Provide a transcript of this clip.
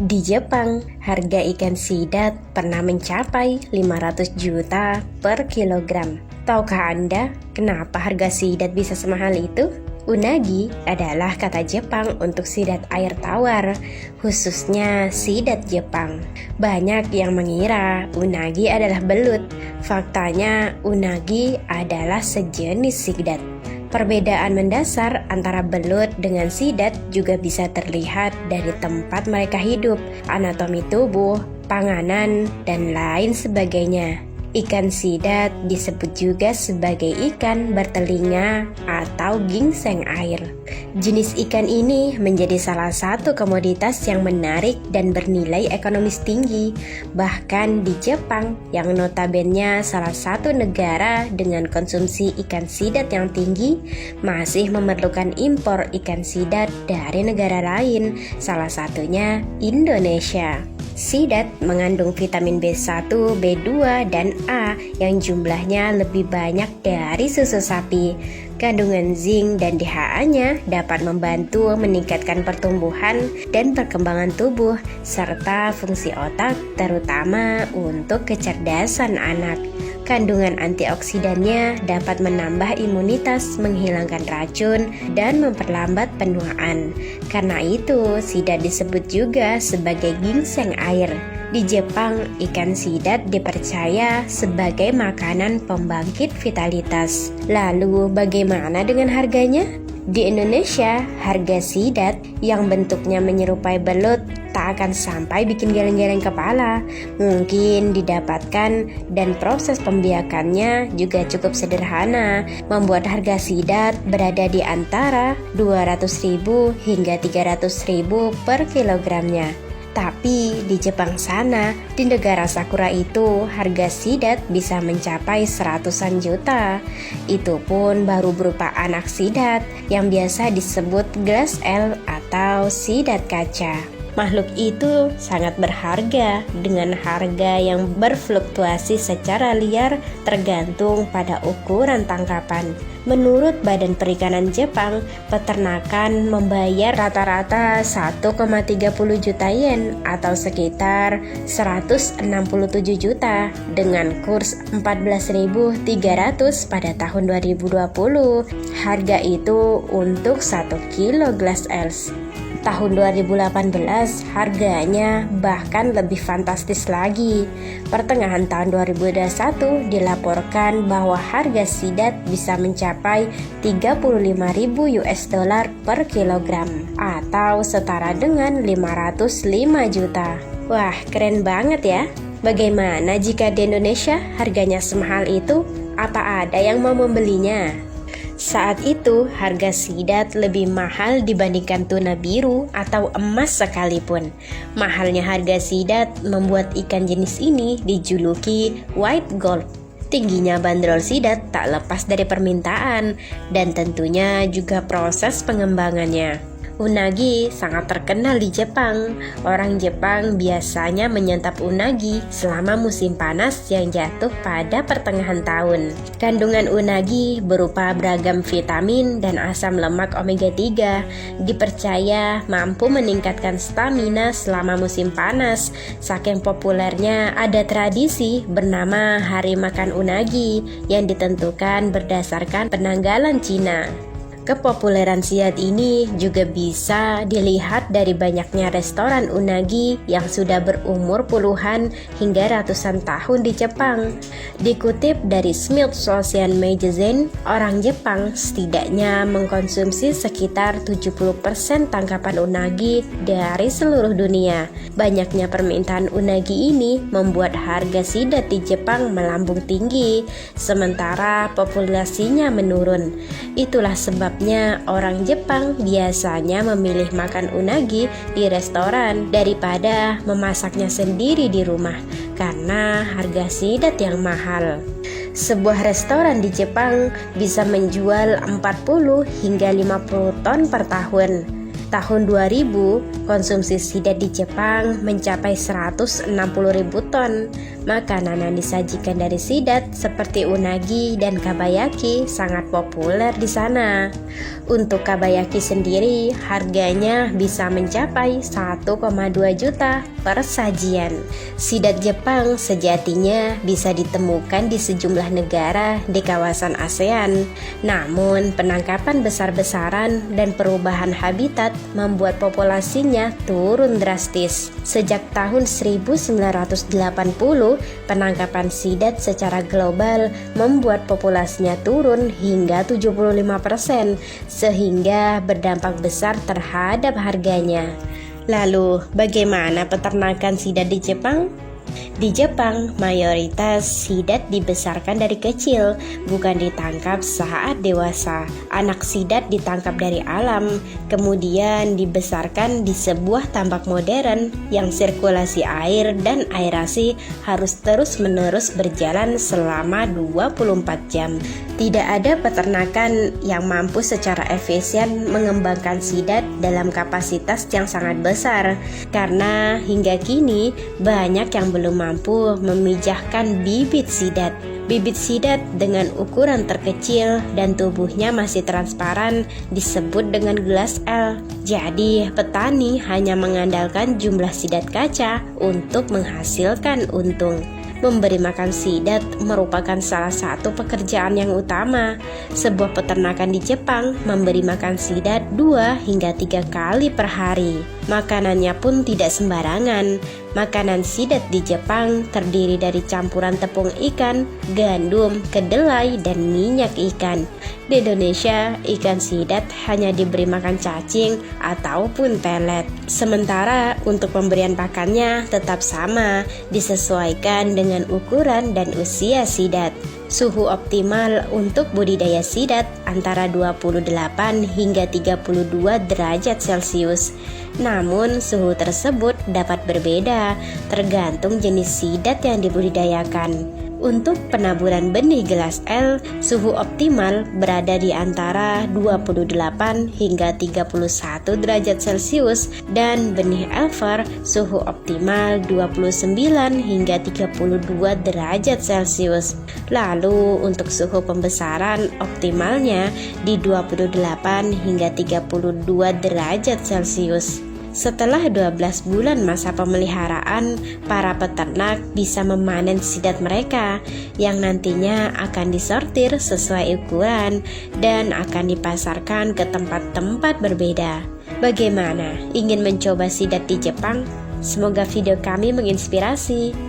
Di Jepang, harga ikan sidat pernah mencapai 500 juta per kilogram. Tahukah Anda kenapa harga sidat bisa semahal itu? Unagi adalah kata Jepang untuk sidat air tawar, khususnya sidat Jepang. Banyak yang mengira unagi adalah belut. Faktanya, unagi adalah sejenis sidat. Perbedaan mendasar antara belut dengan sidat juga bisa terlihat dari tempat mereka hidup, anatomi tubuh, panganan, dan lain sebagainya. Ikan sidat disebut juga sebagai ikan bertelinga atau gingseng air. Jenis ikan ini menjadi salah satu komoditas yang menarik dan bernilai ekonomis tinggi. Bahkan di Jepang yang notabene salah satu negara dengan konsumsi ikan sidat yang tinggi, masih memerlukan impor ikan sidat dari negara lain, salah satunya Indonesia. Sidat mengandung vitamin B1, B2, dan A yang jumlahnya lebih banyak dari susu sapi. Kandungan zinc dan DHA-nya dapat membantu meningkatkan pertumbuhan dan perkembangan tubuh serta fungsi otak, terutama untuk kecerdasan anak. Kandungan antioksidannya dapat menambah imunitas, menghilangkan racun, dan memperlambat penuaan. Karena itu, sidat disebut juga sebagai gingseng air. Di Jepang, ikan sidat dipercaya sebagai makanan pembangkit vitalitas. Lalu, bagaimana dengan harganya? Di Indonesia, harga sidat yang bentuknya menyerupai belut tak akan sampai bikin geleng-geleng kepala. Mungkin didapatkan dan proses pembiakannya juga cukup sederhana, membuat harga sidat berada di antara 200.000 hingga 300.000 per kilogramnya. Tapi di Jepang sana, di negara Sakura itu, harga sidat bisa mencapai seratusan juta. Itu pun baru berupa anak sidat yang biasa disebut glass eel atau sidat kaca. Makhluk itu sangat berharga dengan harga yang berfluktuasi secara liar tergantung pada ukuran tangkapan. Menurut Badan Perikanan Jepang, peternakan membayar rata-rata 1,30 juta yen atau sekitar 167 juta dengan kurs 14.300 pada tahun 2020. Harga itu untuk 1 kilo glass eels. Tahun 2018 harganya bahkan lebih fantastis lagi. Pertengahan tahun 2021 dilaporkan bahwa harga sidat bisa mencapai 35.000 US dollar per kilogram atau setara dengan 505 juta. Wah, keren banget ya. Bagaimana jika di Indonesia harganya semahal itu? Apa ada yang mau membelinya? Saat itu, harga sidat lebih mahal dibandingkan tuna biru atau emas sekalipun. Mahalnya harga sidat membuat ikan jenis ini dijuluki white gold. Tingginya bandrol sidat tak lepas dari permintaan dan tentunya juga proses pengembangannya. Unagi sangat terkenal di Jepang. Orang Jepang biasanya menyantap unagi selama musim panas yang jatuh pada pertengahan tahun. Kandungan unagi berupa beragam vitamin dan asam lemak omega 3 dipercaya mampu meningkatkan stamina selama musim panas. Saking populernya ada tradisi bernama Hari Makan Unagi yang ditentukan berdasarkan penanggalan Cina. Kepopuleran sidat ini juga bisa dilihat dari banyaknya restoran unagi yang sudah berumur puluhan hingga ratusan tahun di Jepang. Dikutip dari Smithsonian Magazine, orang Jepang setidaknya mengkonsumsi sekitar 70% tangkapan unagi dari seluruh dunia. Banyaknya permintaan unagi ini membuat harga sidat di Jepang melambung tinggi, sementara populasinya menurun. Itulah sebabnya orang Jepang biasanya memilih makan unagi di restoran daripada memasaknya sendiri di rumah karena harga sidat yang mahal. Sebuah restoran di Jepang bisa menjual 40 hingga 50 ton per tahun. Tahun 2000, konsumsi sidat di Jepang mencapai 160.000 ton. Makanan yang disajikan dari sidat seperti unagi dan kabayaki sangat populer di sana. Untuk kabayaki sendiri, harganya bisa mencapai 1,2 juta per sajian. Sidat Jepang sejatinya bisa ditemukan di sejumlah negara di kawasan ASEAN. Namun, penangkapan besar-besaran dan perubahan habitat membuat populasinya turun drastis. Sejak tahun 1980, penangkapan sidat secara global membuat populasinya turun hingga 75%, sehingga berdampak besar terhadap harganya. Lalu, bagaimana peternakan sidat di Jepang? Di Jepang, mayoritas sidat dibesarkan dari kecil, bukan ditangkap saat dewasa. Anak sidat ditangkap dari alam, kemudian dibesarkan di sebuah tambak modern yang sirkulasi air dan aerasi harus terus-menerus berjalan selama 24 jam. Tidak ada peternakan yang mampu secara efisien mengembangkan sidat dalam kapasitas yang sangat besar, karena hingga kini banyak yang belum mampu memijahkan bibit sidat. Bibit sidat dengan ukuran terkecil dan tubuhnya masih transparan disebut dengan gelas L. Jadi, petani hanya mengandalkan jumlah sidat kaca untuk menghasilkan untung. Memberi makan sidat merupakan salah satu pekerjaan yang utama. Sebuah peternakan di Jepang memberi makan sidat 2 hingga 3 kali per hari. Makanannya pun tidak sembarangan. Makanan sidat di Jepang terdiri dari campuran tepung ikan, gandum, kedelai, dan minyak ikan. Di Indonesia, ikan sidat hanya diberi makan cacing ataupun pelet. Sementara untuk pemberian pakannya tetap sama, disesuaikan dengan ukuran dan usia sidat. Suhu optimal untuk budidaya sidat antara 28 hingga 32 derajat Celcius. Namun, suhu tersebut dapat berbeda tergantung jenis sidat yang dibudidayakan. Untuk penaburan benih gelas L, suhu optimal berada di antara 28 hingga 31 derajat Celcius dan benih Elver suhu optimal 29 hingga 32 derajat Celcius. Lalu untuk suhu pembesaran optimalnya di 28 hingga 32 derajat Celcius. Setelah 12 bulan masa pemeliharaan, para peternak bisa memanen sidat mereka yang nantinya akan disortir sesuai ukuran dan akan dipasarkan ke tempat-tempat berbeda. Bagaimana? Ingin mencoba sidat di Jepang? Semoga video kami menginspirasi.